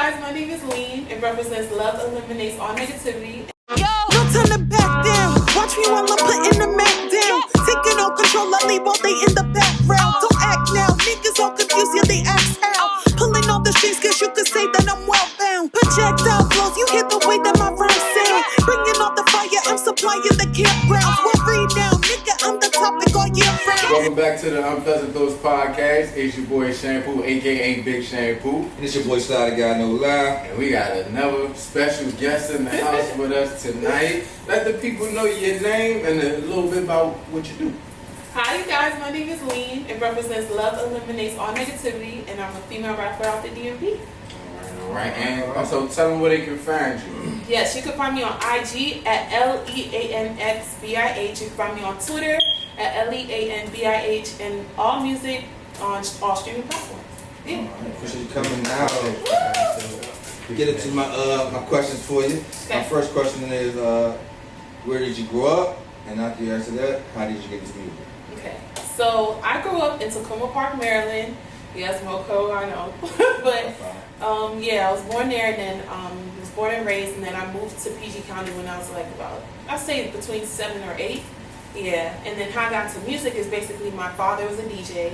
guys, my name is L.E.A.N. It represents love eliminates all negativity. Yo, no time to back down. Watch me while I'm putting the Mac down. Taking all control, I leave all they in the background. Don't act now, niggas all confused, yeah they ask how. Pulling on the strings, cause you could say that I'm well bound. Projectile flows, you hear the way that my rhymes sound. Bringing all the fire, I'm supplying the campgrounds. Worry now, nigga, I'm the topic all year round. Welcome back to the Unpleasant Thoughts Podcast. It's your boy Shampoo, aka Big Shampoo. And it's your boy Sly, the guy, no lie. And we got another special guest in the house with us tonight. Let the people know your name and a little bit about what you do. Hi, you guys, my name is L.E.A.N. It represents love eliminates all negativity, and I'm a female rapper out the DMV. Alright, and also tell them where they can find you. Yes, you can find me on IG at L.E.A.N.X.B.I.H. You can find me on Twitter at L.E.A.N.B.I.H. and all music on all streaming platforms. Yeah. Appreciate you coming out. We get into my questions for you. Okay. My first question is, where did you grow up? And after you answer that, how did you get into music? Okay, so I grew up in Tacoma Park, Maryland. Yes, Moco, I know. But yeah, I was born there, and then was born and raised, and then I moved to PG County when I was like about, I'd say between 7 or 8. Yeah, and then how I got into music is basically my father was a DJ,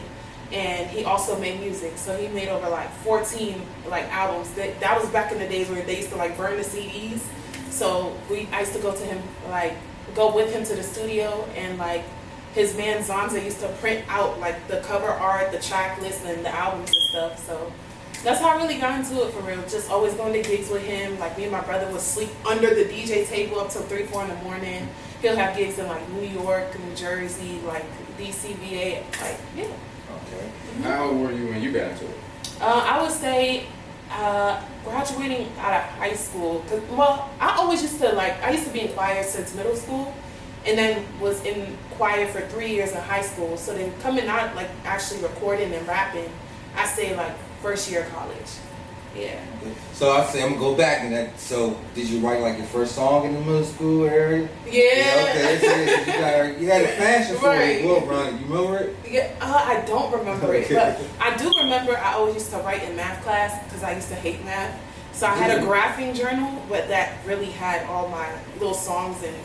and he also made music. So he made over like 14 like albums. That was back in the days where they used to like burn the CDs. So I used to go to him, like go with him to the studio, and like his man Zonza used to print out like the cover art, the track list, and the albums and stuff. So that's how I really got into it for real. Just always going to gigs with him. Like me and my brother would sleep under the DJ table up till 3, 4 in the morning. He'll have gigs in like New York, New Jersey, like DC, VA, like yeah. Okay. How old were you when you got into it? I would say graduating out of high school. Well, I always used to I used to be in choir since middle school, and then was in choir for 3 years in high school. So then coming out like actually recording and rapping, I say like first year of college. Yeah. So I say I'm gonna go back in that. So did you write like your first song in the middle school area? Yeah. Okay. So you had a passion for it. Well, Ronnie, you remember it? Yeah. I don't remember it, but I do remember I always used to write in math class because I used to hate math. So I had a graphing journal, but that really had all my little songs and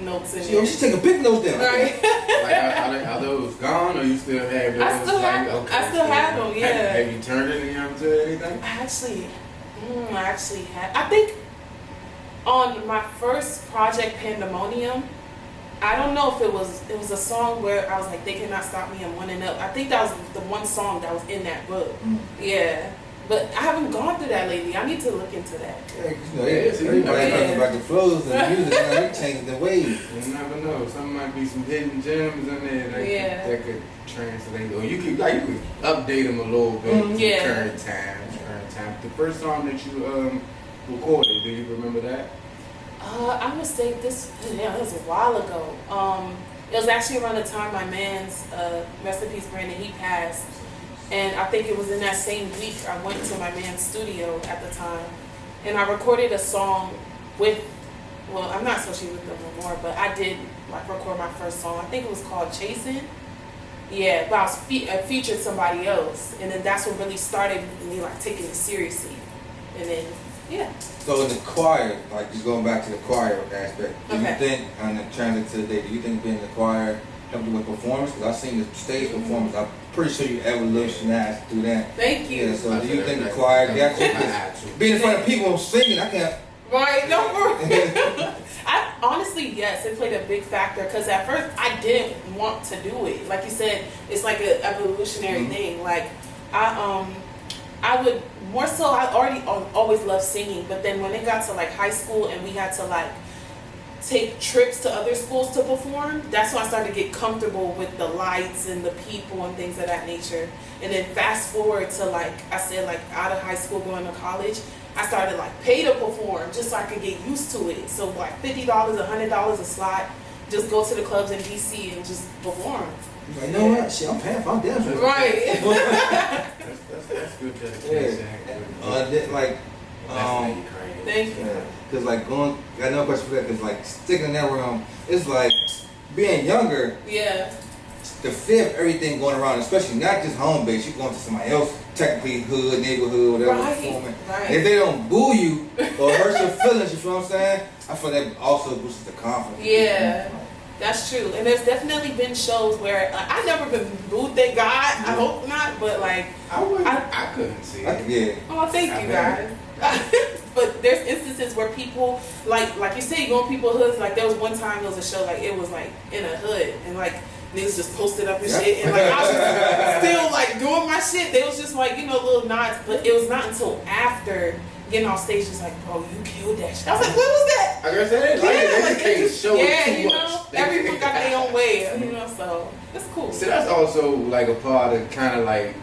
notes in it. She's taking big notes down. Right. Like, are those gone, or you still have those? I still have them. I still have them. Yeah. Have you turned any of them to anything? I actually had. I think on my first project, Pandemonium. I don't know if it was a song where I was like, they cannot stop me, I'm wanting up. I think that was the one song that was in that book. Yeah. But I haven't gone through that lately. I need to look into that. Yeah, everybody talking about the flows and the music, now they changing the waves. You never know. Some might be some hidden gems in there that could translate, or you could update them a little bit to current times. The first song that you recorded, do you remember that? I would say this was a while ago. It was actually around the time my man's rest in peace Brandon, he passed. And I think it was in that same week I went to my man's studio at the time, and I recorded a song with, well, I'm not associated with them no more, but I did like record my first song. I think it was called Chasing. Yeah, but I featured somebody else, and then that's what really started me like taking it seriously. And then So in the choir, like just going back to the choir aspect, do you think, on the transit to today, do you think being in the choir helped you with performance? Because I've seen the stage performance. I'm pretty sure you evolutionized through that. Thank you. Yeah, so do you think the choir got you? Being in front of people singing, I can't. Right, don't worry. I honestly, yes, it played a big factor because at first I didn't want to do it. Like you said, it's like an evolutionary thing. Like I would more so. I already always loved singing, but then when it got to like high school and we had to like take trips to other schools to perform, that's when I started to get comfortable with the lights and the people and things of that nature. And then fast forward to like I said, like out of high school going to college, I started like pay to perform just so I could get used to it. So like $50, $100 a slot, just go to the clubs in DC and just perform. Like, you know what? Shit, I'm paying for I'm dancing. Right. That's good dedication. Thank you. Because like got no question for that. Because like sticking in that realm, it's like being younger. Yeah. The fear of everything going around, especially not just home base, you're going to somebody else technically hood, neighborhood, whatever. Right. And if they don't boo you or hurt your feelings, you feel what I'm saying? I feel that also boosts the confidence. Yeah. That's true, and there's definitely been shows where I've never been booed. Thank God. I hope not, but like I couldn't see it. Yeah. Oh, thank you guys. But there's instances where people like you say, you go in people's hoods. Like there was one time there was a show like it was like in a hood and like niggas just posted up and shit, and like I was just still like doing my shit. They was just like little nods, but it was not until after getting off stage, just like, bro, you killed that shit. I was like, what was that? I guess that is. They can't show it too much. Everyone got their own way, so it's cool. So that's also like a part of kind of like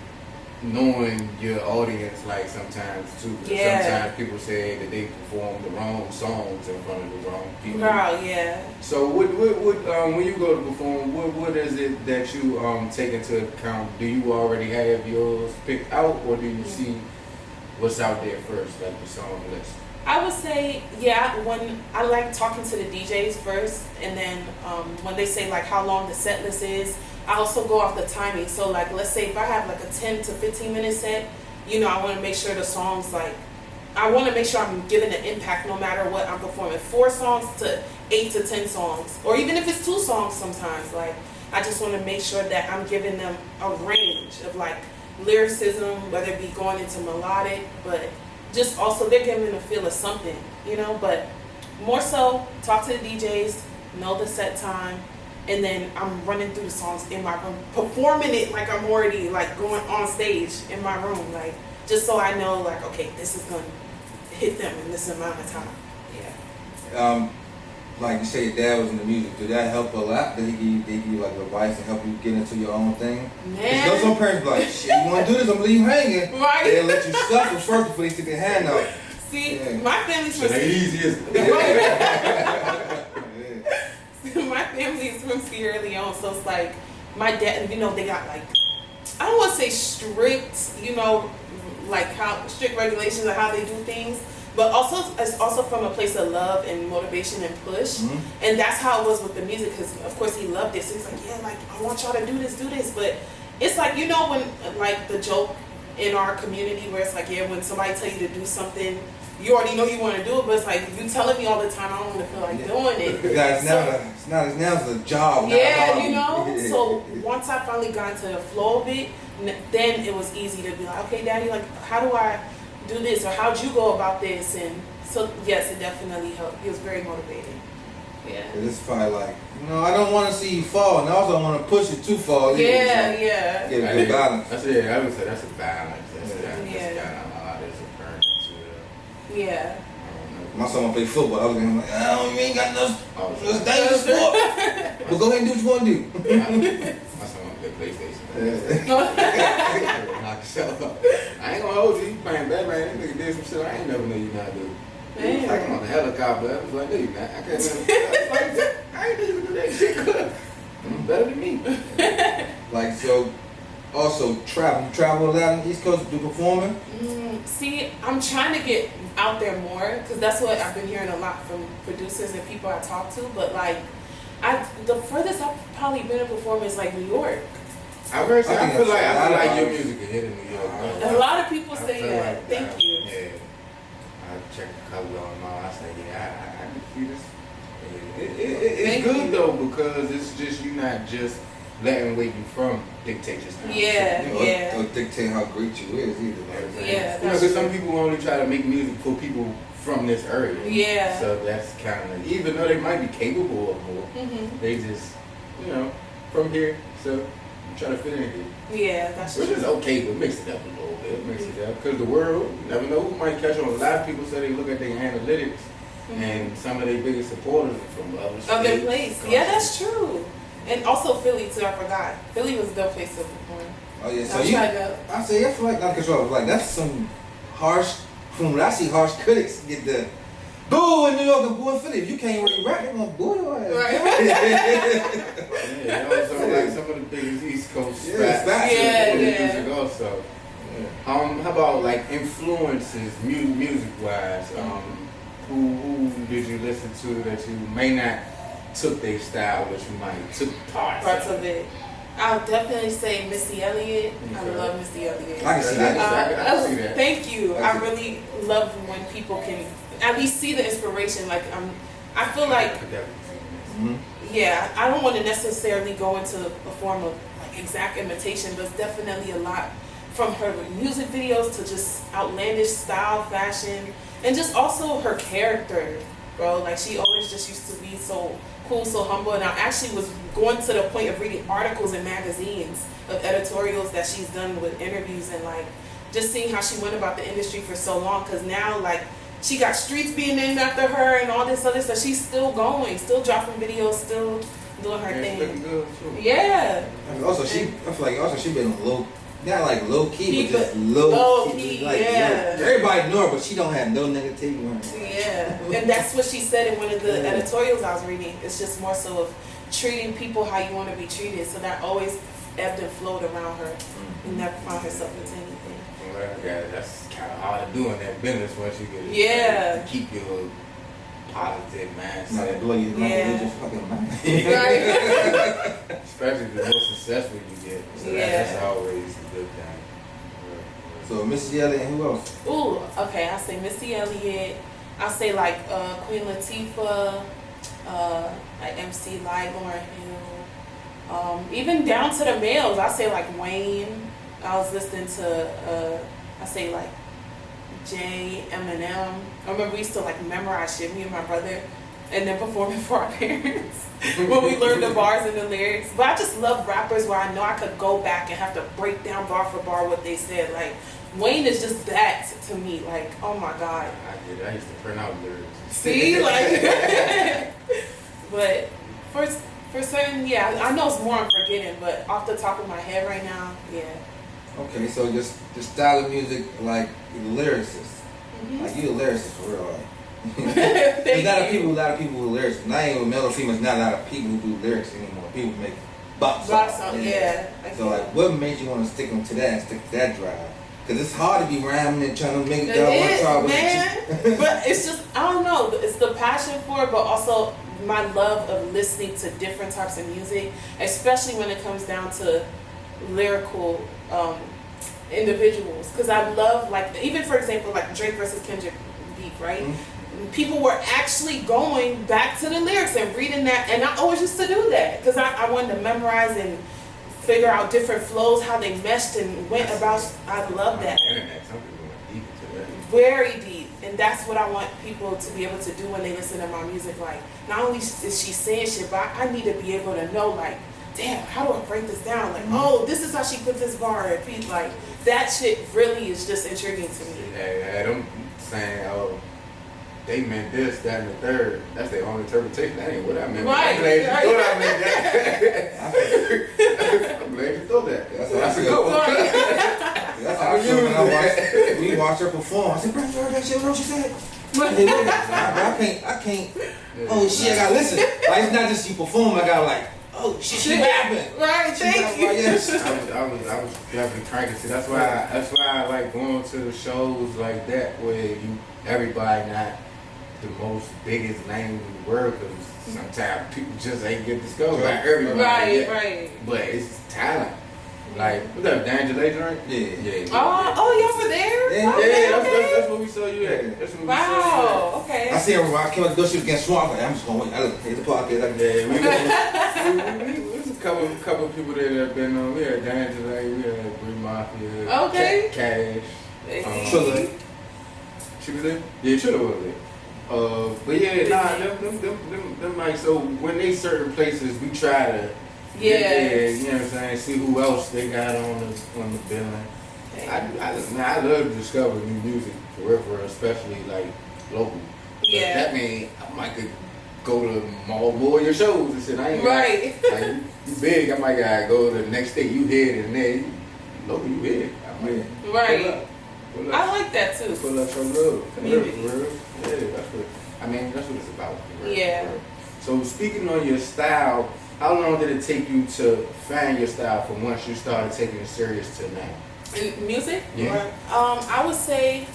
knowing your audience, like sometimes too. Yeah. Sometimes people say that they perform the wrong songs in front of the wrong people. Wow, yeah. So what when you go to perform, what is it that you take into account? Do you already have yours picked out, or do you see what's out there first, like the song list? I would say, when I like talking to the DJs first, and then when they say like how long the set list is, I also go off the timing. So like, let's say if I have like a 10 to 15 minute set, I want to make sure the songs I want to make sure I'm giving an impact no matter what I'm performing. 4 songs to 8 to 10 songs, or even if it's 2 songs sometimes, like I just want to make sure that I'm giving them a range of like lyricism, whether it be going into melodic, but just also they're giving a feel of something, but more so talk to the DJs, know the set time, and then I'm running through the songs in my room, performing it like I'm already like going on stage in my room, like just so I know like, okay, this is gonna hit them in this amount of time. Yeah. Like you say, your dad was in the music. Did that help a lot? Did he give you like advice and help you get into your own thing? Man. Because some parents be like, shit, you want to do this? I'm gonna leave you hanging. Right. They'll let you suffer first before they stick their hand out. See, my family's from my family's from L.E.A.N, so it's like my dad. They got like, I don't want to say strict, like how strict regulations of how they do things. But also, it's also from a place of love and motivation and push. Mm-hmm. And that's how it was with the music, because, of course, he loved it. So he's like, like, I want y'all to do this. But it's like, when, like, the joke in our community where it's like, when somebody tell you to do something, you already know you want to do it, but it's like, you telling me all the time, I don't want to feel like doing it. Because now it's a job. Yeah, So once I finally got into the flow of it, then it was easy to be like, okay, Daddy, like, how do I do this, or how'd you go about this? And so yes, it definitely helped. He was very motivated. Yeah. It's probably like, I don't want to see you fall, and I also want to push you to fall. Yeah. Get a good balance. I would say that's a balance. That's got a lot of occurrence to it. Yeah. My son want to play football. I was going like, you ain't got no dangerous sport. But go ahead and do what you want to do. My son want to play PlayStation. Knock yourself up. I ain't gonna hold you. You playing Batman. That nigga did some shit I ain't never knew you not do. Like I'm on the helicopter. I was like, no, you not. I can't remember. I ain't even do that shit good. Better than me. Like, so, also travel. You travel a lot on the East Coast to do performing? See, I'm trying to get out there more, because that's what I've been hearing a lot from producers and people I talk to. But like, the furthest I've probably been to perform is like New York. I feel like your music is hit in New York. A lot of people say that. Like Thank you. Yeah. I checked the color on them all. I say, I can see this. It's good though, because it's just you not just letting where you from dictate your style. Yeah. Or dictate how great you is either. Yeah. Because some people only try to make music for people from this area. Yeah. So that's kind of, even though they might be capable of more, they just, from here. So you try to fit in here. Yeah, that's true. Which is okay, but mix it up a little bit. Mix it up. Because the world, you never know who might catch on. A lot of people say they look at their analytics, and some of their biggest supporters are from other states. Other place. Yeah, that's true. And also Philly too, I forgot. Philly was a dope place to perform. Oh yeah, so I feel like not control. Like that's some harsh. From what I see, harsh critics get the boo in New York and boo in Philly. If you can't really rap, they're gonna boo your ass. Right. Like some of the biggest East Coast music also. Yeah. How about like influences, music wise? Who did you listen to that you may not took their style, but you might took parts of it? I'll definitely say Missy Elliot. I love Missy Elliot. I can see that. I see that. Thank you. I really love when people can at least see the inspiration. Like I feel like, yeah, I don't want to necessarily go into a form of like exact imitation, but it's definitely a lot from her music videos to just outlandish style, fashion, and just also her character, bro. Like she always just used to be so cool, so humble, and I actually was going to the point of reading articles in magazines of editorials that she's done with interviews and like just seeing how she went about the industry for so long, because now like she got streets being named after her and all this other stuff. She's still going, still dropping videos, still doing her thing. Looking good too. Yeah. Also, I feel like she been low, not like low key, but just low key. Like, yeah. Everybody know her, but she don't have no negativity on her. Yeah, and that's what she said in one of the editorials I was reading. It's just more so of treating people how you want to be treated. So that always ebbed and flowed around her. You never found herself into anything. Well, yeah, that's kind of hard to do in that business once you get it. Yeah. Keep your positive mindset. Not blow you just fucking mind. Right. Especially the more successful you get. So that's always a good thing. So Missy Elliott and who else? Ooh, okay. I say Missy Elliott. I say like Queen Latifah, like MC Lyte, Lauryn Hill. Even down to the males, I say like Wayne. I was listening to I say like Jay, Eminem. I remember we used to like memorize shit, me and my brother, and then perform it for our parents when we learned the bars and the lyrics. But I just love rappers where I know I could go back and have to break down bar for bar what they said. Like Wayne is just that to me. Like, oh my God. I used to print out lyrics. See, like, but for certain, yeah, I know it's more I'm forgetting, but off the top of my head right now, yeah. Okay, so just the style of music, like lyricist, like you a lyricist for real. Like. There's a lot of people who are lyricists. Not even male or female. There's not a lot of people who do lyrics anymore. People make bop songs. Yeah. So like, what made you want to stick to that and stick to that drive? Because it's hard to be rhyming and trying to make it down one trial. Man. But it's just, I don't know. It's the passion for it, but also my love of listening to different types of music, especially when it comes down to lyrical individuals. Because I love, like, even for example, like Drake versus Kendrick beef, right? People were actually going back to the lyrics and reading that, and I always used to do that because I wanted to memorize and figure out different flows, how they meshed and went about. I love that. Some people went deep into that. Very deep, and that's what I want people to be able to do when they listen to my music. Like, not only is she saying shit, but I need to be able to know, like, damn, how do I break this down? Like, oh, this is how she put this bar at repeat. Like, that shit really is just intriguing to me. Yeah, them saying, oh, they meant this, that, and the third. That's their own interpretation. That ain't what I meant. Right. I'm glad you thought I meant that. I'm glad you thought that. That's a good one. That's how I feel when we watch her perform. I said, bro, you heard that shit? What she said? I can't. Oh shit, I gotta listen. Like, it's not just you perform. I gotta like, oh shit, she rapping. Right, thank you. Yes. I was definitely cranking. See, that's why I like going to the shows like that where everybody not the most biggest name in the world, because sometimes people just ain't get discovered by everybody. Right. But it's talent. Like, what's up, D'Angelo drink? Yeah. Oh, y'all were there? Yeah, that's what we saw you at. That's what we saw you at. Okay. I see her when I came out to go shoot against Swan. I'm just gonna wait. I look, here's the podcast. There's a couple of people that have been on. We had D'Angelo, we had Bree Mafia, Okay. Cash, Trilla. She was there? Yeah, Trilla was there. But yeah, them like, so when they certain places, we try to you know what I'm saying, see who else they got on the billing. I love to discover new music for real, especially like local. Yeah. That means I might could go to more of your shows and shit. I ain't right. Like, you big, I might gotta go to the next state. You here and there, local, you here. I might right. Pull up. I like that too. Pull up your love. Community. Yeah, that's what it's about. Yeah. So speaking on your style, how long did it take you to find your style from once you started taking it serious to now? In music? Yeah. I would say,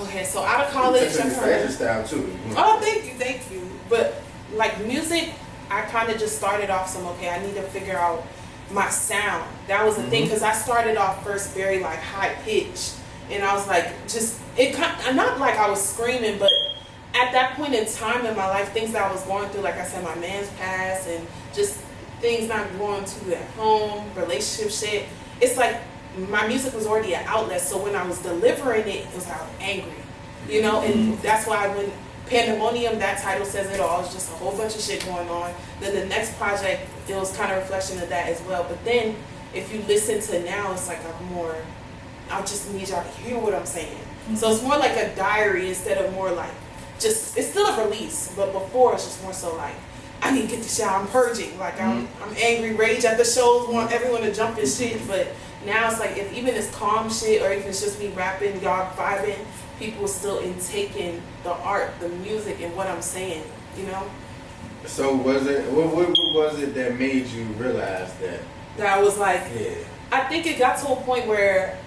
okay, so out of college, you fashion style too. Oh, thank you. But like music, I kind of just started off I need to figure out my sound. That was the thing, because I started off first very like high pitched, and I was like, not like I was screaming, but at that point in time in my life, things that I was going through, like I said, my man's passed, and just things not going to at home, relationship shit. It's like my music was already an outlet, so when I was delivering it, it was like I was angry, you know, and that's why when Pandemonium, that title says it all. It's just a whole bunch of shit going on. Then the next project, it was kind of a reflection of that as well. But then, if you listen to now, it's like I just need y'all to hear what I'm saying. So it's more like a diary instead of more like it's still a release. But before, it's just more so like, I need to get this out. I'm purging. Like I'm angry, rage at the shows, want everyone to jump and shit. But now it's like, if even it's calm shit or if it's just me rapping, y'all vibing, people still taking the art, the music, and what I'm saying, you know? So what was it that made you realize that? That I was like, I think it got to a point where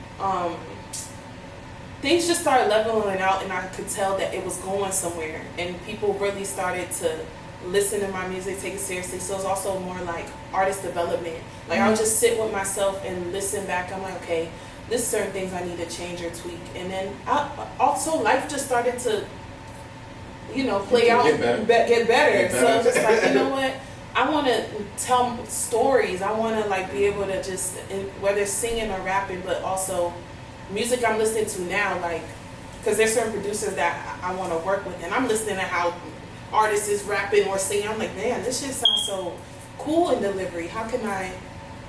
things just started leveling out, and I could tell that it was going somewhere, and people really started to listen to my music, take it seriously. So it's also more like artist development. Like I would just sit with myself and listen back. I'm like, okay, there's certain things I need to change or tweak. And then also life just started to, you know, play out, get better. So I'm just like, you know what? I want to tell stories. I want to like be able to just, whether it's singing or rapping, but also music I'm listening to now, like, because there's certain producers that I want to work with, and I'm listening to how artists is rapping or singing. I'm like, man, this shit sounds so cool in delivery. How can I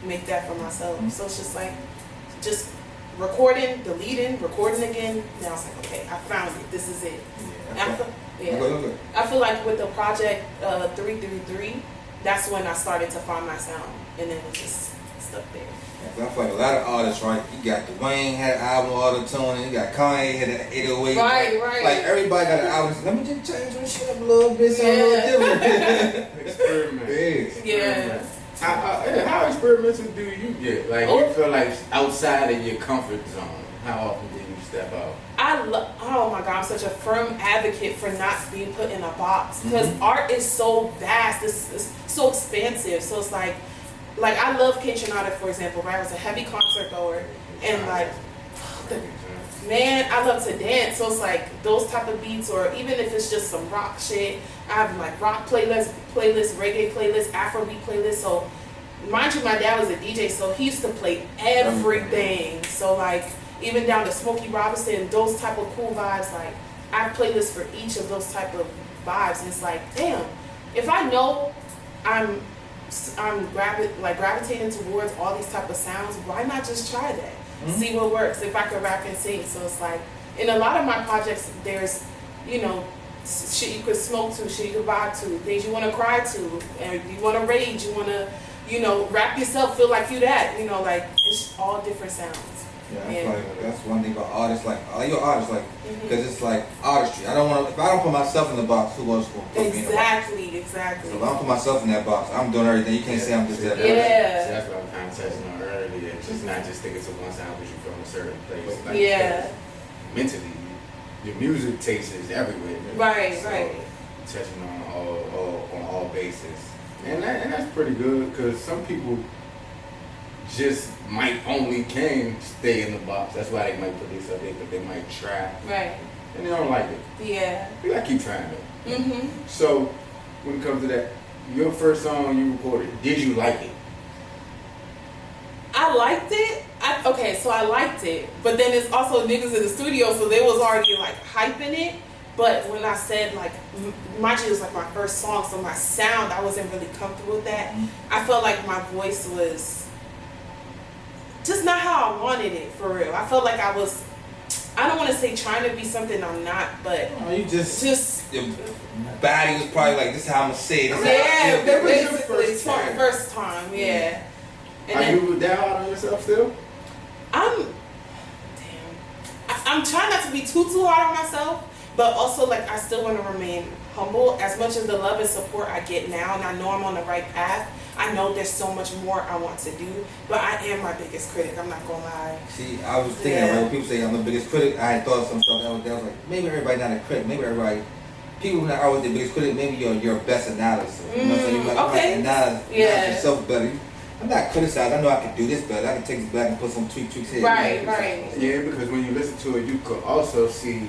make that for myself? So it's just like, just recording, deleting, recording again. Now it's like, okay, I found it. This is it. I feel like with the project 333, that's when I started to find my sound, and then it just stuck there. I feel like a lot of artists, right? You got Dwayne had an album auto-tuning, you got Kanye had an 808. Right. Like everybody got an album. Let me just change my shit up a little bit, something a little different. Experiment. Yeah. How experimental do you get? Like you feel like outside of your comfort zone. How often do you step out? Oh my God, I'm such a firm advocate for not being put in a box, because art is so vast, it's so expansive. So it's like I love K-Tronada, for example, right? I was a heavy concert goer, and like, man, I love to dance. So it's like those type of beats, or even if it's just some rock shit, I have like rock playlists, reggae playlists, Afrobeat playlists. So mind you, my dad was a DJ, so he used to play everything. So like, even down to Smokey Robinson, those type of cool vibes, like I have playlists for each of those type of vibes. And it's like, damn, if I know I'm gravitating towards all these type of sounds, why not just try that? See what works, if I could rap and sing. So it's like, in a lot of my projects, there's, you know, shit you could smoke to, shit you could vibe to, things you want to cry to, and you want to rage, you want to, you know, rap yourself, feel like you that, you know, like, it's all different sounds. Yeah, that's one thing about artists, like, all your artists, like, because it's like artistry. I don't want to, if I don't put myself in the box, who else will put me in the box? Exactly. So if I don't put myself in that box, I'm doing everything. You can't say I'm just that. Yeah. So that's what I'm kind of touching on earlier. It's just not just sticking to one sound, but you from a certain place. Like, mentally, your music taste is everywhere. Right, so, right. Touching on all bases. And that's pretty good, because some people just can stay in the box. That's why they might put this up there, because they might try. Right. And they don't like it. Yeah. You gotta keep trying though. So, when it comes to that, your first song you recorded, did you like it? I liked it. I liked it. But then it's also niggas in the studio, so they was already like hyping it. But when I said, like, mind you, it was like my first song, so my sound, I wasn't really comfortable with that. I felt like my voice was just not how I wanted it, for real. I felt like I was, I don't want to say trying to be something I'm not, but you just your body was probably like, this is how I'm gonna say it. Yeah, that was your first time, yeah. And are you that hard on yourself still? I'm trying not to be too hard on myself, but also like I still want to remain humble. As much as the love and support I get now, and I know I'm on the right path, I know there's so much more I want to do, but I am my biggest critic. I'm not gonna lie. See, I was thinking when people say I'm the biggest critic, I had thought of some stuff that was like, maybe everybody not a critic, maybe everybody, people that are always the biggest critic, maybe your best analysis. You know what I'm saying? You might analyze yourself better. I'm not criticizing. I know I can do this better. I can take this back and put some tweaks here. Right. Yeah, because when you listen to it, you could also see.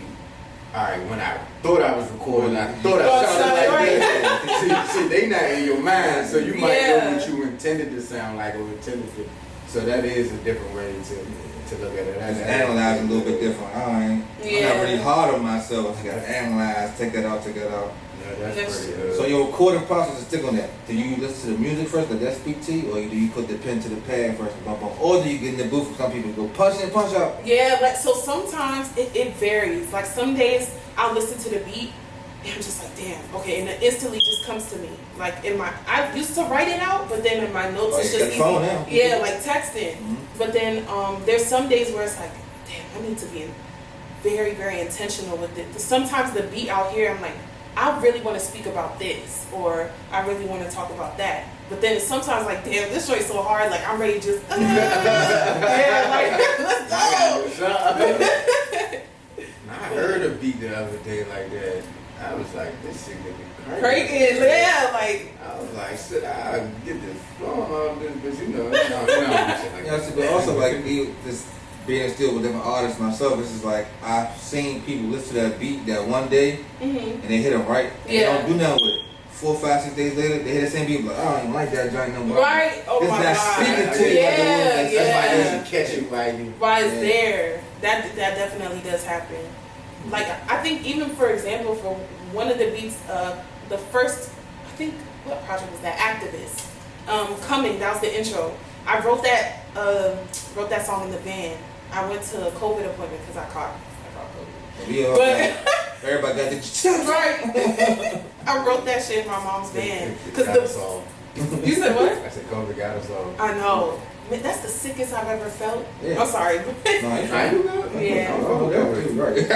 All right, when I thought I was recording, I thought I sounded like that. See, they not in your mind, so you might know what you intended to sound like or intended to. So that is a different way to look at it. That's analyze a little bit different. I'm not really hard on myself. I gotta analyze, take that out. Yeah, that's pretty good. So your recording process is stick on that. Do you listen to the music first, let that speak to you, or do you put the pen to the pad first and bump on? Or do you get in the booth for some people go punch in, punch out? Yeah, like so sometimes it varies. Like some days I'll listen to the beat and I'm just like, damn, okay, and it instantly just comes to me. Like I used to write it out, but then in my notes it's just easy. Phone now. Yeah, like texting. But then there's some days where it's like, damn, I need to be very, very intentional with it. Sometimes the beat out here, I'm like, I really want to speak about this, or I really want to talk about that. But then it's sometimes like, damn, this joint's so hard, like I'm ready to just, yeah, like, let's go. I heard a beat the other day like that. I was like, this shit get me crazy. Yeah, like. I was like, shit, I get this flowing all this, but you know, like but also like this being still with different artists myself, this is like I've seen people listen to that beat that one day and they hit them right. And they don't do nothing with it. 4, 5, 6 days later, they hear the same beat like, I don't even like that joint no more. Right? Oh my God. Speaking to you like that's why they should catch you while you. Why it's there. That definitely does happen. Like I think even for example for one of the beats, the first I think what project was that? Activist. Coming, that was the intro. I wrote that song in the van. I went to a COVID appointment because I caught COVID. But everybody got the right. I wrote that shit in my mom's van. You said what? I said COVID got us all. I know. Man, that's the sickest I've ever felt. Yeah. I'm sorry. No, I do that. Yeah. Right.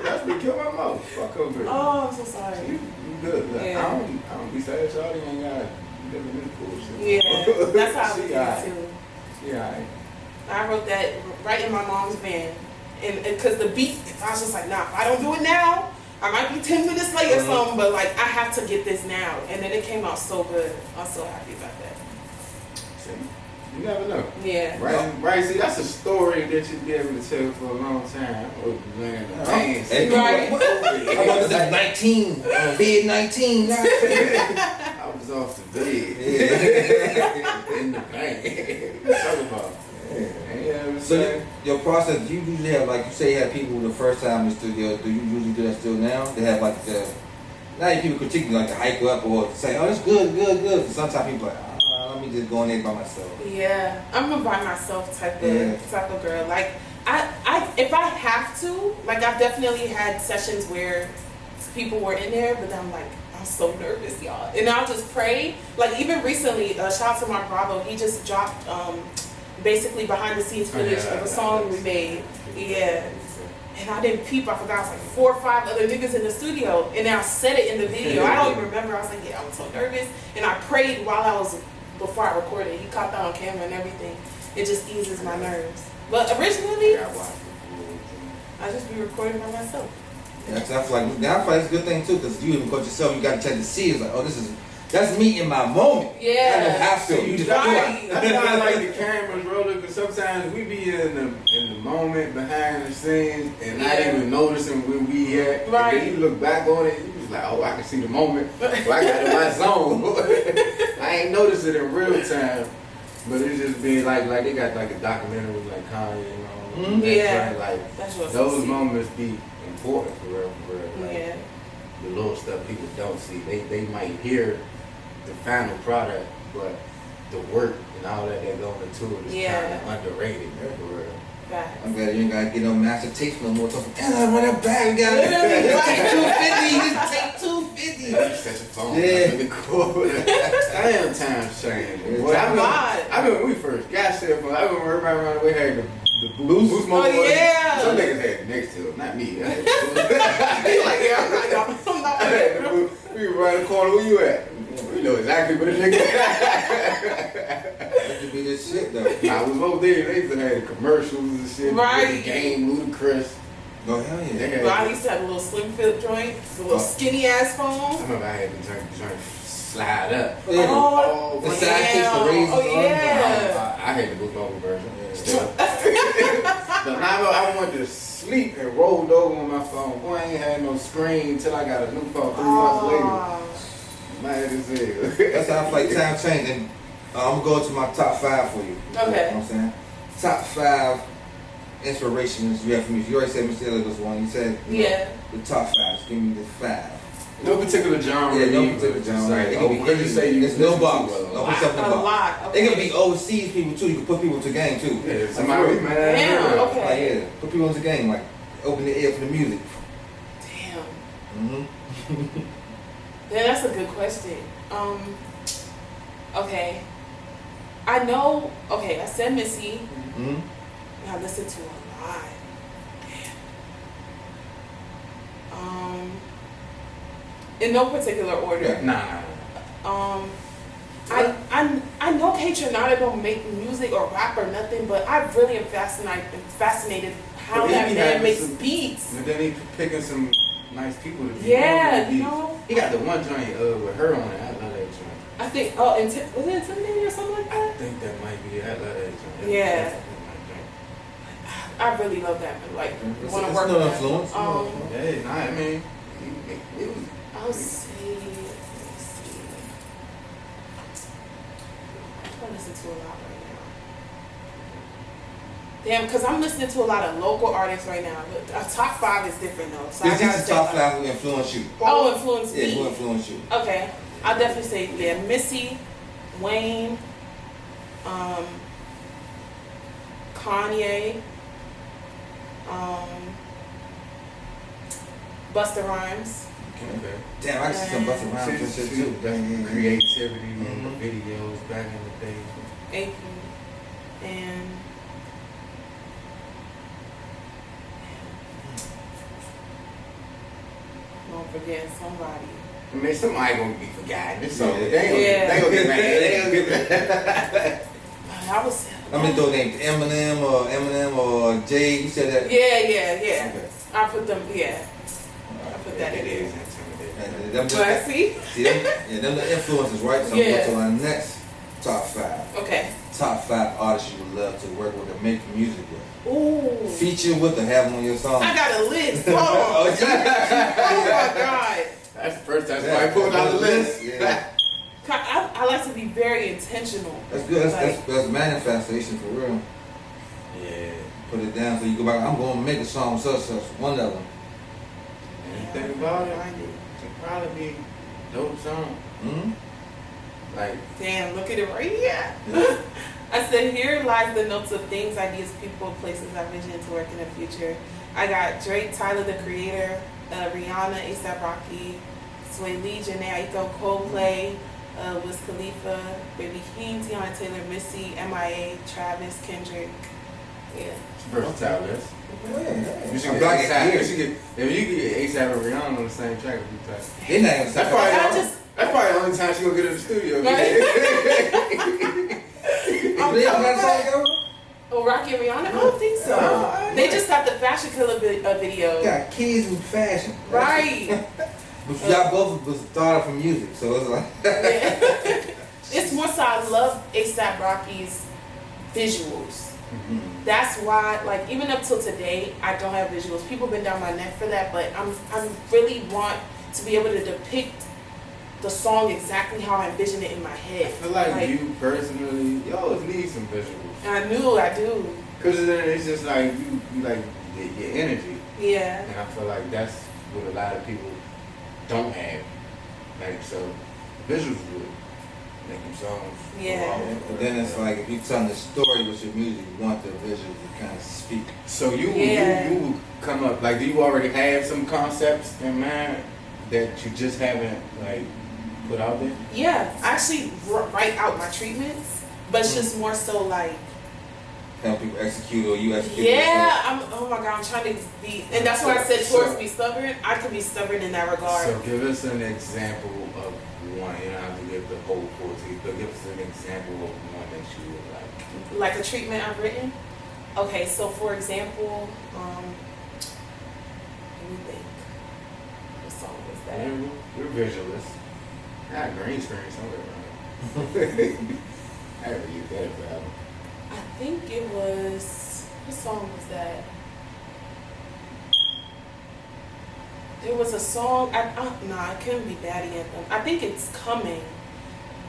That's what killed my mouth. Fuck COVID. Oh, I'm so sorry. You good. Yeah. I don't be sad. Shawty ain't got living in cool shit. Yeah. That's how I feel too. Yeah. I wrote that right in my mom's van. And because the beat, I was just like, nah, if I don't do it now, I might be 10 minutes late or something, but like, I have to get this now. And then it came out so good. I was so happy about that. See, you never know. Yeah. Right. See, that's a story that you'd be able to tell for a long time. Oh, man. Right. I was at 19, bed 19. I was off the bed. In the bank. Talk about. Yeah, so your process, you usually have, like you say, you have people the first time in the studio. Do you usually do that still now? They have like now you people critique like to hype up or say, oh, it's good. And sometimes people like, let me just go in there by myself. Yeah, I'm a by myself type of girl. Like I if I have to, like I've definitely had sessions where people were in there, but I'm like, I'm so nervous, y'all. And I'll just pray. Like even recently, shout out to Mark Bravo, he just dropped basically behind the scenes footage of a song we made. Yeah. And I didn't peep, I forgot, it was like 4 or 5 other niggas in the studio. And then I said it in the video. I don't even remember. I was like, yeah, I was so nervous. And I prayed before I recorded. He caught that on camera and everything. It just eases my nerves. But originally, I just be recording by myself. Yeah, cause I feel like it's a good thing too, because you even coach yourself, you got a chance to see. It's like, oh, that's me in my moment. Yeah. I don't have to. You just do it. That's why I like the cameras rolling, because sometimes we be in the moment behind the scenes and not even noticing where we at. Right. And then you look back on it, you just like, oh, I can see the moment. Well, I got in my zone. I ain't noticed it in real time, but it's just been like they got like a documentary with like Kanye and all. Yeah. Like that's what those moments be important for real. Like, yeah. The little stuff people don't see. They might hear the final product, but the work and all that go into it is kind of underrated. For real. I'm glad you ain't gotta get no master tapes no more. Talking, and I run it back. We gotta take 250. You just take 250. You set your phone. Yeah. Damn, times change. Boy, I remember when we first got cell phone. I remember everybody around the way had the boost mode. Oh yeah. Some niggas had it next to it, not me. He's like, yeah, I'm not. We were right in the corner. Where you at? We know exactly where the nigga That could be this shit though. I was over there. They used to have commercials and shit. Right. The game, Ludacris. Oh hell yeah. Well, I used to have a little slim fit joint, a little skinny ass phone. I remember I had the joint slide up. Yeah. Oh, the sidekicks, the razors. Oh, yeah. I hate the book over version. Still. But now I went to sleep and rolled over on my phone. Boy, I ain't had no screen till I got a new phone 3 months later. Mad as hell. That's how I play time change. And I'm going to my top 5 for you. Okay. You know what I'm saying? Top 5 inspirations you have from music. You already said Mr. Elliot was one. You said the top 5. Just give me the 5. No particular genre. Yeah, no particular genre. Like, It can be it's no box. No put something in the A lot. box. Okay. It can be overseas people too. You can put people to game too. Yeah, somebody mad. Damn, okay. Like, yeah, put people into game. Like, open the ear for the music. Damn. Yeah, that's a good question. Okay. I know. Okay, I said Missy. I listened to a lot. In no particular order. Nah. I know K-Tronada don't make music or rap or nothing, but I really am fascinated how that man makes beats. And then he picking some nice people to be. Yeah, you know. He got the one joint with her on it. I love that joint. I think was it Intimidating or something like I that? think that might be it. I love that joint. Yeah. I really love that. Like, want to work no with influence. that. Yeah, I mean, it was. I'll say, let me see. I listen to a lot right now. Damn, because I'm listening to a lot of local artists right now. But a top 5 is different though. So Is this the top 5 who influence you? Oh, influence me. Yeah, who influence you? Okay, I'll definitely say Missy, Wayne, Kanye, Busta Rhymes. Okay. Damn, I can see some Busta Rhymes and shit too. Creativity in the videos back in the day. AP and don't forget somebody. I mean, somebody gonna be forgotten. So Yeah. they gonna get mad. They gonna get mad. I was. I'm gonna throw names Eminem or Jay. You said that? Yeah. Okay. I put them. Yeah. I put that in It there. is intimidating. But see? Them the influences, right? So I'm going to our next top 5. Okay. Top 5 artists you would love to work with or make music with. Ooh. Feature with or have them on your song. I got a list. Hold on. Oh my God. That's the first time somebody pulled out the list. Yeah. I like to be very intentional. That's good. That's manifestation for real. Yeah. Put it down so you go back. I'm going to make a song with such. One of them. And think about it. It'd probably be a dope song. Like, damn, look at it right here. I said, here lies the notes of things, ideas, people, places I vision to work in the future. I got Drake, Tyler the Creator, Rihanna, A$AP Rocky, Sway Lee, Janae Aiko, Coldplay, Wiz Khalifa, Baby King, Tiana Taylor, Missy, MIA, Travis, Kendrick. Yeah. it's versatile list. Yeah. You should get A$AP. If you get A$AP and Rihanna on the same track, it'd be tight. They're not even That's probably the only time she gonna get in the studio. Oh, Rocky and Rihanna? I don't think so. They just got the Fashion Killer video. Got kids in fashion. Right. But y'all both was started from music, so it's like. It's more so I love A$AP Rocky's visuals. That's why, like, even up till today, I don't have visuals. People been down my neck for that, but I really want to be able to depict the song exactly how I envision it in my head. I feel like you personally, you always need some visuals. I do. Cause then it's just like you like your energy. Yeah. And I feel like that's what a lot of people don't have. Like, so visuals would make them songs. Yeah. And then it's like if you telling the story with your music, you want the visuals to kind of speak. So you come up, like, do you already have some concepts in mind that you just haven't like put out there? Yeah, I actually write out my treatments, but it's just more so like help people execute or you execute. Yeah, oh my God, I'm trying to be, and that's why I said towards be stubborn. I can be stubborn in that regard. So give us an example of one. You don't have to give the whole 14, but give us an example of one that you would like. Like a treatment I've written? Okay, so for example, let me think. What song was that? You're a visualist. Not green screen somewhere around. I never used that for album. I think it was, what song was that? There was a song, it couldn't be Daddy Anthem. I think it's Coming.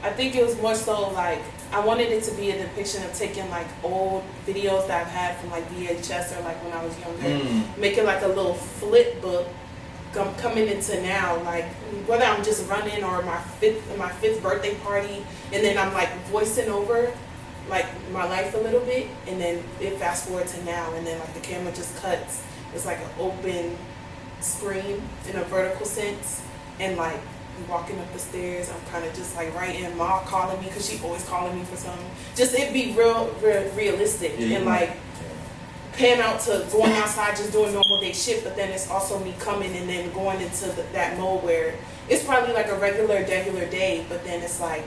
I think it was more so like, I wanted it to be a depiction of taking like old videos that I've had from like VHS or like when I was younger, making like a little flip book coming into now, like whether I'm just running or my fifth birthday party, and then I'm like voicing over like my life a little bit, and then it fast forward to now, and then like the camera just cuts. It's like an open screen in a vertical sense, and like walking up the stairs, I'm kind of just like writing, Ma calling me because she always calling me for something. Just it be real realistic, and like pan out to going outside just doing normal day shit, but then it's also me coming and then going into that mode where it's probably like a regular day, but then it's like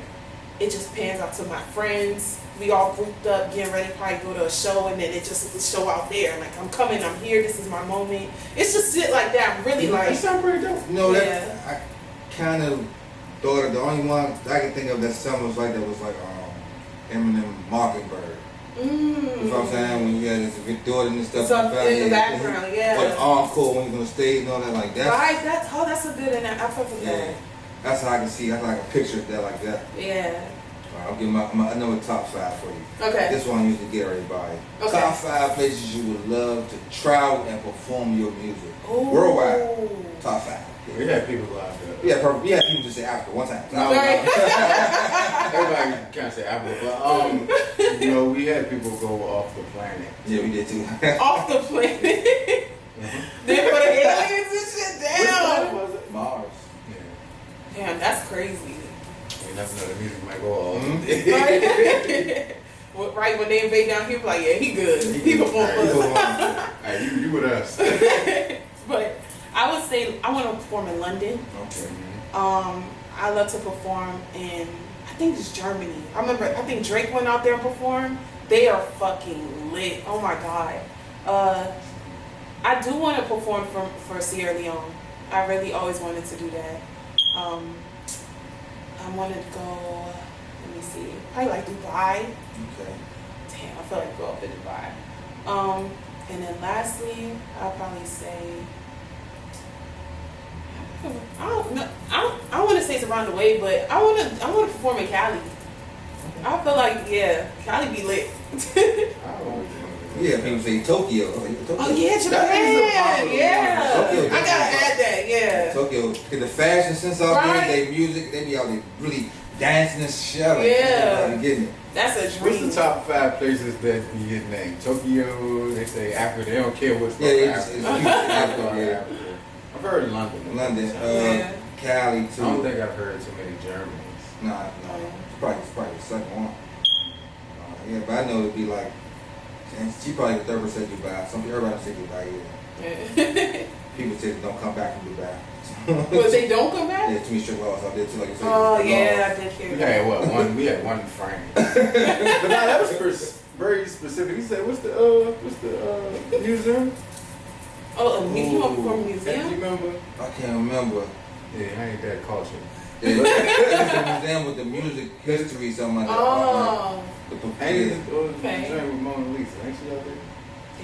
it just pans out to my friends. We all grouped up, getting ready to probably go to a show, and then it just the show out there. Like I'm coming, I'm here, this is my moment. It's just shit like that. I'm really like. That sound pretty dope. No, that I kind of thought of the only one I can think of that sounds like that was like Eminem Mockingbird. You know what I'm saying? When you had this Victoria and stuff in the background, But encore when you're on stage and all that, like that. Right, that's a good one. I fuck with that. That's how I can see. That's like a picture of that like that. Yeah. I'll give another top 5 for you. Okay. This one I usually get everybody. Okay. Top 5 places you would love to travel and perform your music. Ooh. Worldwide. Top 5. We had people go out there. We had people just say Africa one time. No. Everybody can't say Africa, but you know, we had people go off the planet. Yeah, we did too. Off the planet. They put aliens and shit down. Was it? Mars. Yeah. Damn, that's crazy. You never know, the music might go off. Right? Right when they invade down here, like, yeah, he good. He perform for us. Hey, you with us. But I would say I want to perform in London. Okay. I love to perform in, I think it's Germany. I think Drake went out there and performed. They are fucking lit. Oh my God. I do want to perform for Sierra Leone. I really always wanted to do that. I wanted to go, let me see, probably like Dubai. Okay. Damn, I feel like go up in Dubai. And then lastly, I'll probably say, I don't want to say it's around the way, but I want to perform in Cali. I feel like, Cali be lit. Yeah, people say Tokyo. Oh yeah, Japan. Yeah. Tokyo, I gotta add that. Yeah. Tokyo, cause the fashion sense out there, they music, they be out there really dancing and shit. Yeah. You getting it? That's a dream. What's the top 5 places that you get named? Tokyo, they say Africa, they don't care what's it's Africa. I've heard London. Cali too. I don't think I've heard too many Germans. Nah. It's probably the second one. But I know it'd be like, and she probably the third person Dubai. Everybody say Dubai, yeah. People say they don't come back from Dubai. Well, they don't come back? Yeah, too many strip laws out there too. Like you said, I did hear that. We had one in France. But now that was very specific. He said, what's the museum? Oh, a museum? Do you remember? I can't remember. Yeah, I ain't that culture. It was a museum with the music history, something like that. Oh. Okay. With Mona Lisa. Ain't she out there?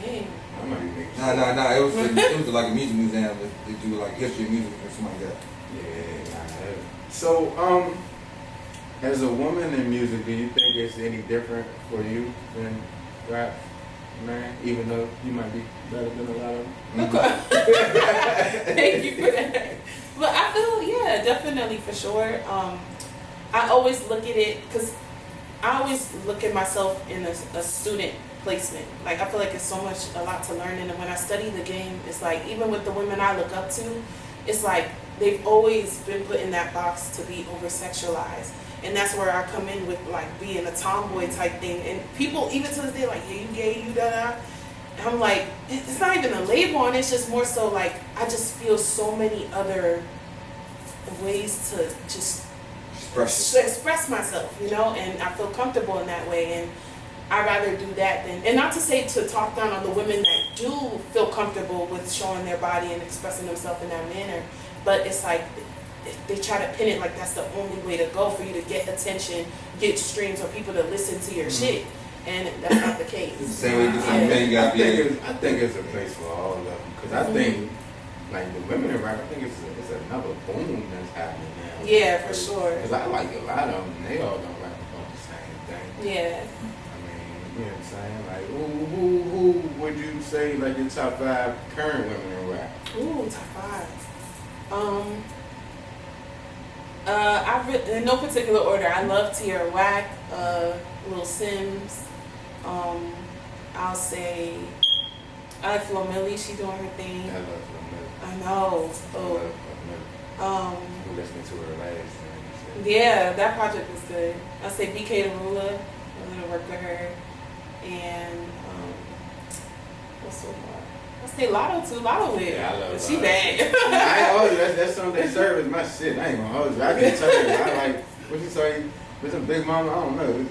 Dang. I might be making Nah. It was like a music museum that do like history of music or something like that. Yeah. So, as a woman in music, do you think it's any different for you than rap, man? Even though you might be better than a lot of them. Okay. Thank you for that. But I feel, definitely for sure. I always look at it because I always look at myself in a student placement. Like I feel like it's a lot to learn, and when I study the game, it's like even with the women I look up to, it's like they've always been put in that box to be over sexualized, and that's where I come in with like being a tomboy type thing. And people even to this day like, yeah, you gay, you da. And I'm like, it's not even a label on it. It's just more so like I just feel so many other ways to just express myself, you know, and I feel comfortable in that way, and I'd rather do that than, and not to say to talk down on the women that do feel comfortable with showing their body and expressing themselves in that manner, but it's like they try to pin it like that's the only way to go for you to get attention, get streams, or people to listen to your shit. And that's not the case. Same way I think it's a place for all of them. Because I think, like, the women in rap, I think it's another boom that's happening now. Yeah, for sure. Because I like a lot of them, they all don't rap about the same thing. Yeah. I mean, you know what I'm saying? Like, who would you say, like, your top 5 current women in rap? Ooh, top 5. In no particular order. I love Tierra Whack, Lil Sims. I'll say I like Flo Milli. She doing her thing. I love Flo Milli. I know. Who listening to her last thing? Yeah, that project was good. I'll say BK the Ruler. I'm gonna work with her. And what's so hard? I'll say Lotto too. Lotto with. Yeah, I love she Lotto. bad. I ain't hold you. That's something they serve is my shit. I ain't gonna hold you. I can tell you. I like what you say. With some big mama, I don't know. I'm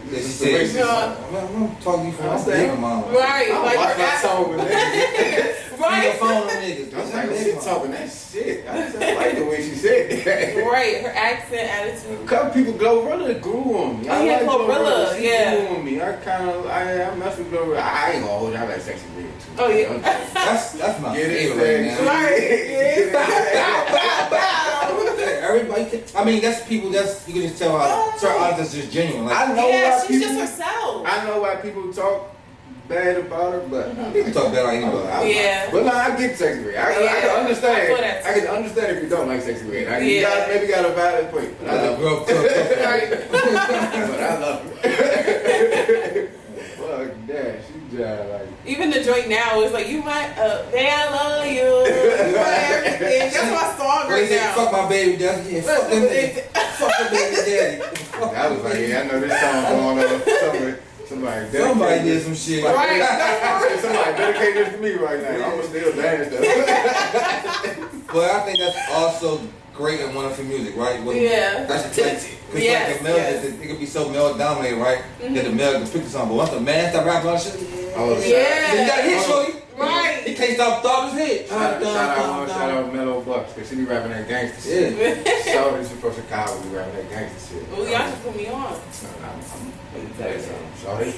talking from my big mama. Right. I like watch my song with niggas. Right. Your phone on niggas. I was like, she talking that shit. I just like the way she said it. Right. Her accent, attitude. A couple people, Glorilla grew on me. Oh, yeah, Glorilla. She Yeah. grew on me. I mess with Glorilla. I ain't gonna hold you. I like Sexy Red too. Oh, yeah. That's my Get it, favorite right now. Right. Everybody, I mean, that's people. You can just tell how certain artists is just genuine. Like, I know Yeah, why she's people. just herself. I know why people talk bad about her, but you talk bad like anybody. Yeah. But I get Sexy Red. I can understand. I feel that too. I can understand if you don't like Sexy Red. You Yeah. maybe got a valid point. But I love girl. but I love her. Fuck that. She just like. Even the joint now is like, you might, man, I love you. You might everything. That's my song right now. Fuck my baby daddy. Yeah, fuck them niggas. Fuck the baby daddy. I was like, yeah, I know this song going on. Somebody did some shit. Right. Somebody dedicate this to me right now. I'm gonna still dance though. But I think that's also great and wonderful music, right? Yeah. That's because Yes, like the male, yes. it could be so male dominated, right? That the male can pick the song, but once the man start rapping on shit, Oh, Yeah. he got a hit, shorty. Right. He can't stop his head. Shout out Mellow Bucks, because she be rapping that gangster shit. Yeah. Shout out from Chicago, be rapping that gangster shit. Oh, y'all should put me on. I'm tell you something, shorty.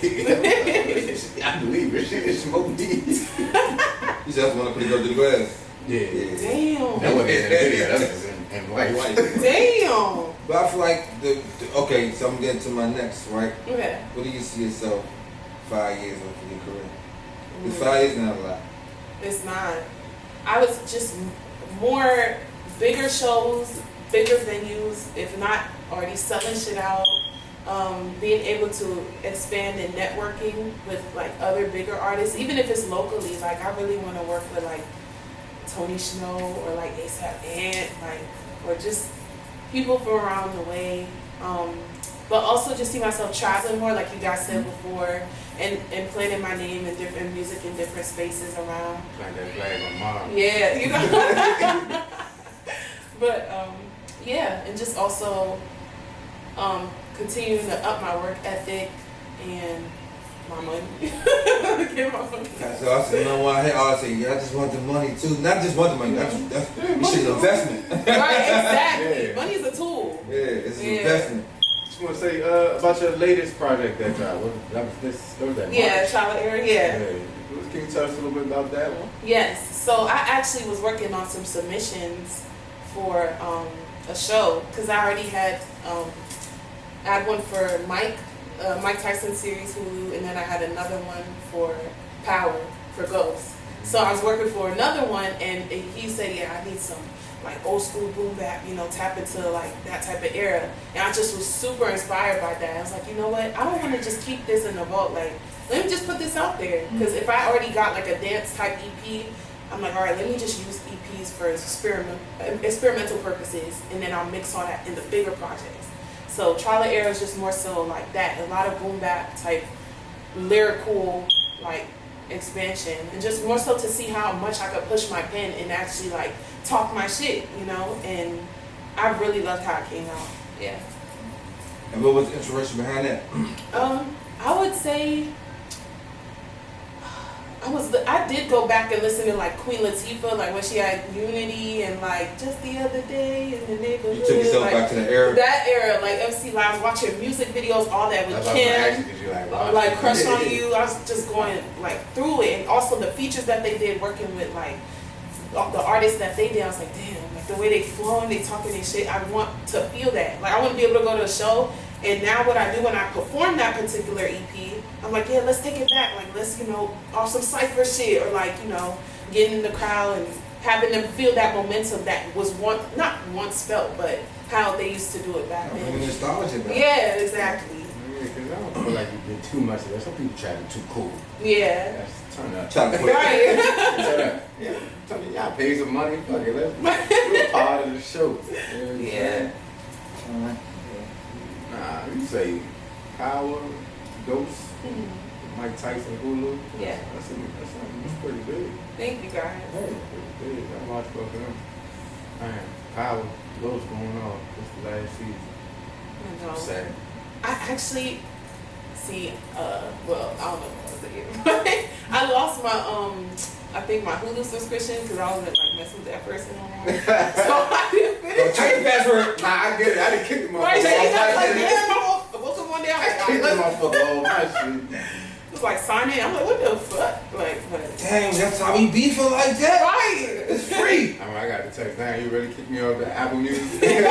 I believe it. She just smoke weed. He said, that's one to put it up to the glass. Yeah. Damn. That wasn't in the video, that was in white. Damn. But I feel like okay, so I'm getting to my next, right? Okay. What do you see yourself 5 years after your career? It's 5 years not a lot. It's not. I was just more bigger shows, bigger venues, if not already selling shit out. Being able to expand and networking with like other bigger artists, even if it's locally. Like I really want to work with like Tony Snow or like A$AP, like, or just people from around the way. But also just see myself traveling more, like you guys said before, and planting my name in different music in different spaces around. Like that flag on mom. Yeah, you know. But yeah, and just also continuing to up my work ethic and my money. Get my money. So I said, you know what? I say, yeah, I just want the money too. Not just want the money. That's this shit is an investment. Right, exactly. Yeah. Money is a tool. Yeah, it's an investment. Just want to say about your latest project that dropped. What was that? Yeah, March? Child Era, yeah. Can you tell us a little bit about that one? Yes. So I actually was working on some submissions for a show because I already had I had one for Mike Tyson series Hulu, and then I had another one for Power for Ghost. So I was working for another one, and he said, "Yeah, I need some like old school boom bap, you know, tap into like that type of era." And I just was super inspired by that. I was like, you know what? I don't want to just keep this in the vault. Like, let me just put this out there, because if I already got like a dance type EP, I'm like, all right, let me just use EPs for experimental purposes, and then I'll mix all that in the bigger projects. So Trial and Error is just more so like that, a lot of boom bap type lyrical like expansion, and just more so to see how much I could push my pen and actually like talk my shit, you know. And I really loved how it came out. Yeah. And what was the inspiration behind that? I would say I did go back and listen to like Queen Latifah, like when she had Unity and like Just the Other Day in the Neighborhood. You took yourself like, back to the era. That era, like MC Live, I was watching music videos, all that with Kim, like Crush on You. I was just going like through it, and also the features that they did working with like the artists that they did. I was like, damn, like the way they flow and they talking and shit. I want to feel that. Like I want to be able to go to a show. And now what I do when I perform that particular EP, I'm like, yeah, let's take it back. Like, let's, off some cypher shit or like, getting in the crowd and having them feel that momentum that was not once felt, but how they used to do it back then. Nostalgia back. Yeah, exactly. Yeah, because I don't feel like you did too much of that. Some people try to be too cool. Yeah. Turn up. Right. Turn up. Yeah. Tell me, y'all pay some money. Fuck it. We're part of the show. Yeah. Nah, you say Power, Ghost, Mike Tyson, Hulu. Yeah. That's pretty big. Thank you, guys. Pretty big. I watched both of them. Man, Power, Ghost going on. It's the last season. Sad. I actually well, I don't know what I was thinking. I lost my I think my Hulu subscription because I was like messing with that person on there. So I didn't finish. Change the password. Nah, I get it. I didn't kick him off. Right, so he's like, yeah, we'll come on down. I kicked him off for all my shit. It's like sign in. I'm like, what the fuck? Like, but Damn, that's how we beefing like that? right. It's free. I got the text now. You ready to kick me off the Apple Music? Get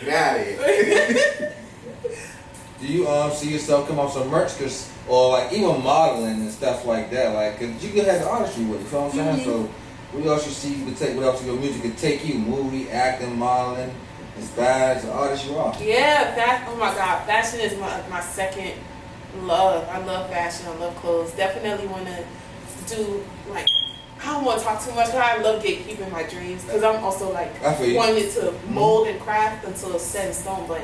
out of here. Do you see yourself come off some merch, or like even modeling and stuff like that? Like, cause you can have the artistry with it. You know what I'm saying? So, what else you see you could take? What else your music could take you? Movie, acting, modeling, inspired, the artist you are. Yeah, oh my God, fashion is my second love. I love fashion. I love clothes. Definitely want to do like. I don't want to talk too much, but I love gatekeeping my dreams because I'm also like wanting to mold and craft until it's set in stone. But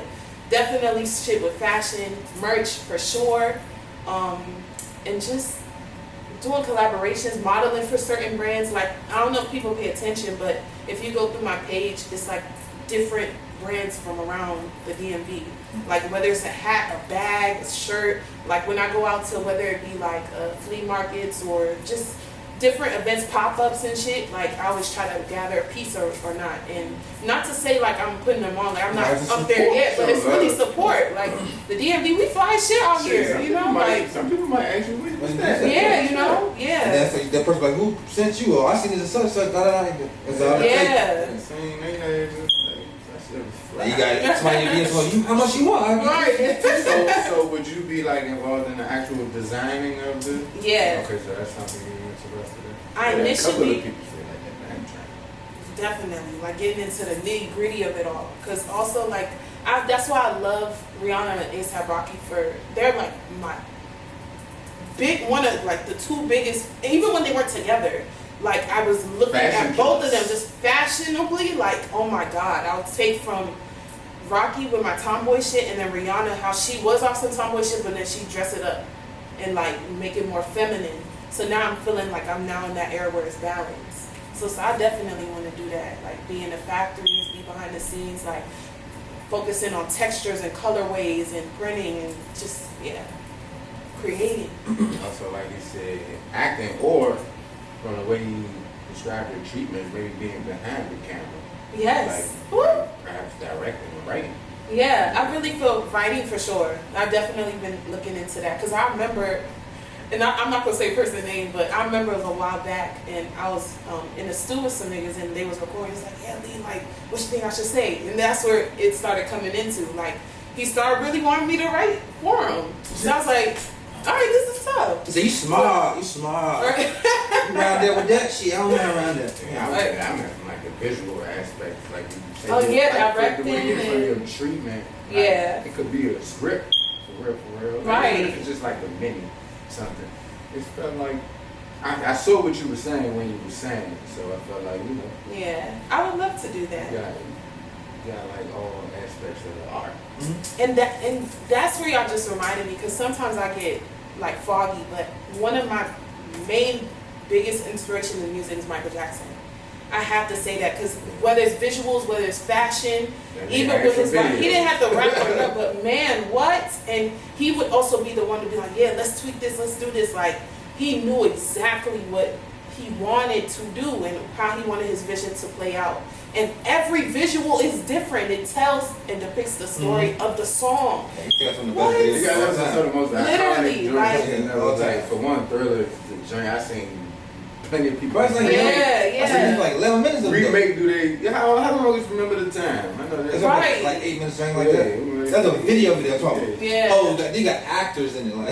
definitely shit with fashion, merch for sure, and just doing collaborations, modeling for certain brands. Like I don't know if people pay attention, but if you go through my page, it's like different brands from around the DMV. Like whether it's a hat, a bag, a shirt. Like when I go out to whether it be like flea markets or just different events, pop-ups and shit, like I always try to gather a piece or not. And not to say like I'm putting them on, like I'm not up there yet, but it's really support. Like the DMV, we fly shit out here, like some people might ask you, what's that? Yeah, yeah. And that's that person like, who sent you? Oh, I seen this such da da da. Yeah. You got somebody you how much you want? Right. So would you be like involved in the actual designing of the? Yeah. Okay, so that's something you're interested in. I initially. A couple of people say like that, man. Definitely, like getting into the nitty gritty of it all. Cause also like that's why I love Rihanna and A$AP Rocky they're like my one of like the two biggest. Even when they weren't together. Like I was looking at both of them just fashionably, like oh my God, I would take from Rocky with my tomboy shit and then Rihanna how she was off some tomboy shit but then she dress it up and like make it more feminine. So now I'm feeling like I'm now in that era where it's balanced. So I definitely want to do that, like be in the factories, be behind the scenes, like focusing on textures and colorways and printing and just creating. Also like you said, acting or from the way you describe your treatment, maybe being behind the camera. Yes. Like, perhaps directing or writing. Yeah, I really feel writing for sure. I've definitely been looking into that because I remember, and I'm not going to say person name, but I remember it was a while back and I was in the stew with some niggas and they was recording. It's like, yeah, Lee, like, what you think I should say? And that's where it started coming into. Like, he started really wanting me to write for him. So I was like, all right, this is tough. So you smart. You around there with that shit. I don't want around there. Yeah, I meant from like the visual aspect, like you say. Oh yeah, directing the way you your treatment. Like, it could be a script for real. Right. Even if it's just like a mini something. It felt like I saw what you were saying when you were saying it, so I felt like Yeah, I would love to do that. You got like all aspects of the art. Mm-hmm. And that's where y'all just reminded me because sometimes I get like foggy, but one of my main biggest inspirations in music is Michael Jackson. I have to say that because whether it's visuals, whether it's fashion, Yeah, even with his rap, he didn't have to rap or nothing, but man, what? And he would also be the one to be like, yeah, let's tweak this, let's do this. Like, he knew exactly what he wanted to do and how he wanted his vision to play out. And every visual is different. It tells and depicts the story of the song. Yeah, some of the What? best videos. You got some of the most Literally, iconic like- joints. Like, for one, Thriller, the joint I seen plenty of people. But it's like, Yeah, I said, like 11 minutes of remake. Do they? How long is remember the time? I know It's that. Right. like 8 minutes drink like that. That's a video I'm talking about. Yeah. Oh, they got actors in it. Like,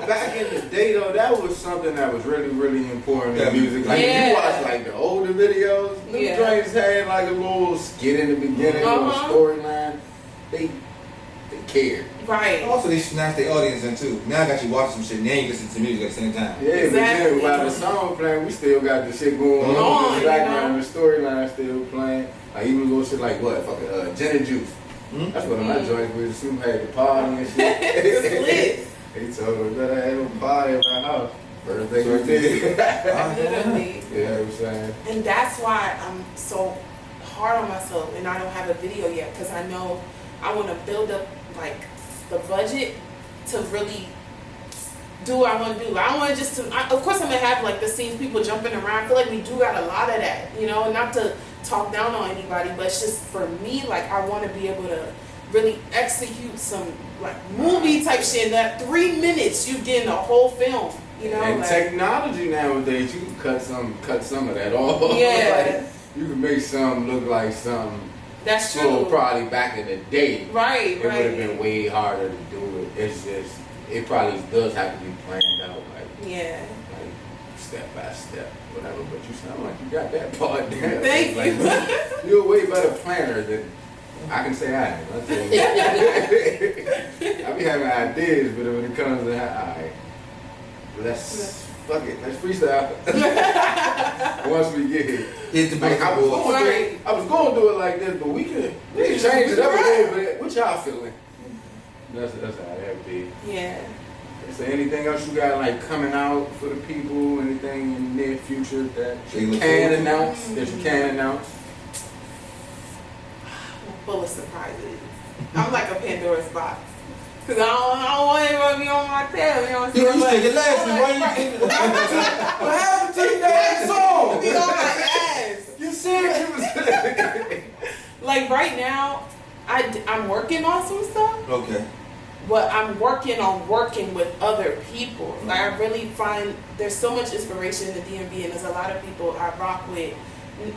Back in the day, though, that was something that was really, really important in Yeah. music. Like, if Yeah. you watch, like, the older videos, them Yeah. joints had, like, a little skit in the beginning, a little storyline. They cared. Right. also, they snatched their audience in too. Now I got you watching some shit. Now you listen to music at the same time. Yeah, Exactly. but then while the song playing, we still got the shit going on in the background, the storyline still playing. Like, even little shit like what? Fucking gin and juice. That's what my joints was. Snoop had the party and shit. It's lit. He told us that I had no party at my house. First thing we did. Literally. You know what I'm saying? And that's why I'm so hard on myself and I don't have a video yet because I know I want to build up like the budget to really do what I want to do. I don't want to just to, of course I'm going to have like the scenes, people jumping around. I feel like we do got a lot of that, you know, not to talk down on anybody, but it's just for me, like I want to be able to really execute some like movie type shit. In that 3 minutes you get in a whole film, you know. And like, technology nowadays, you can cut some of that off. Yeah. Like, you can make some look like something. that's So true. probably back in the day, Right, it would have been right. way harder to do it. It's just, it probably does have to be planned out, like Yeah. step by step, whatever. But you sound like you got that part down. Thank Like, you. you're a way better planner than I can say I am. I'll tell you. I be having ideas, but when it comes to alright, fuck it, let's freestyle. Once we get here. Hit the Like, I was going to do it like this, but we can change it up a little bit. What y'all feeling? That's how that be. Yeah. Is there anything else you got like coming out for the people? Anything in the near future that you can announce? I'm full of surprises. I'm like a Pandora's box. Cause I don't want everyone to be on my tail, you know what I'm saying? You said your last one, why you What happened to that song? Be on my ass. You said you was. Like right now, I'm working on some stuff. Okay. But I'm working on working with other people. Like I really find there's so much inspiration in the DMV, and there's a lot of people I rock with,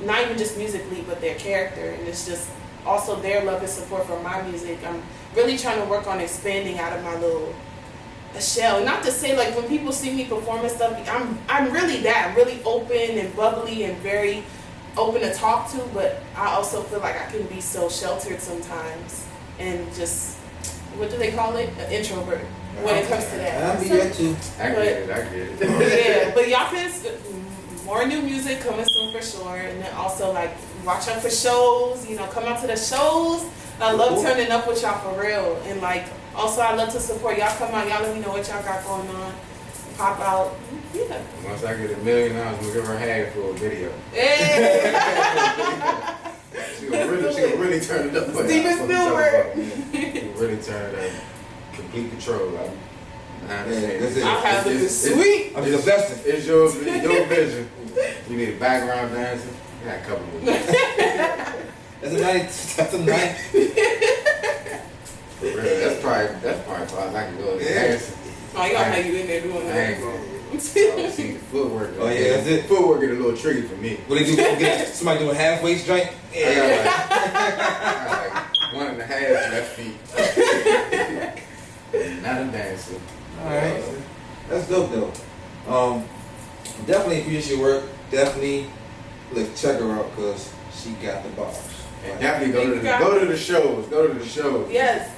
not even just musically, but their character, and it's just also their love and support for my music. I'm really trying to work on expanding out of my little shell. Not to say like when people see me perform and stuff, I'm really that. I'm really open and bubbly and very open to talk to, but I also feel like I can be so sheltered sometimes and just, what do they call it? An introvert when it comes to that. I'll be there too. I get it. Yeah, but y'all can, more new music coming soon for sure. And then also like watch out for shows, you know, come out to the shows. I love turning up with y'all for real. And like, also I love to support y'all. Come out, y'all let me know what y'all got going on. Pop out. Yeah. Once I get $1 million, we'll give her half for a video. Hey. She gonna really turn it up. Steven Spielberg. She'll really turn it up. Complete control. That's it. I'll have this sweet. I'm just investing. It's your vision. You need a background dancer. I got a couple of them. That's a night. For real, that's probably as far as I can go. Dancing. Oh, y'all know you in there doing I that. ain't gonna see the footwork. Oh yeah, that's it. Footwork get a little tricky for me. What they do? Get somebody doing halfway straight? I got like 1.5 left feet. Not a dancer. Alright. That's dope though. Definitely appreciate your work. Definitely check her out because she got the bars. And definitely go to the shows. Go to the shows. Yes.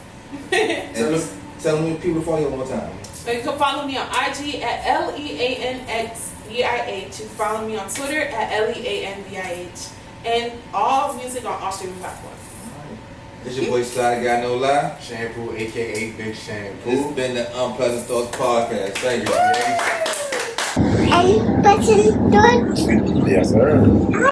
Tell them people to follow you one more time. So you can follow me on IG at L.E.A.N.VIH. You can follow me on Twitter at L.E.A.N.VIH. And all music on all streaming platforms. It's your boy Sly Got No Lie. Shampoo, aka Big Shampoo. This has been the Unpleasant Thoughts Podcast. Thank you. and button. Yes, sir.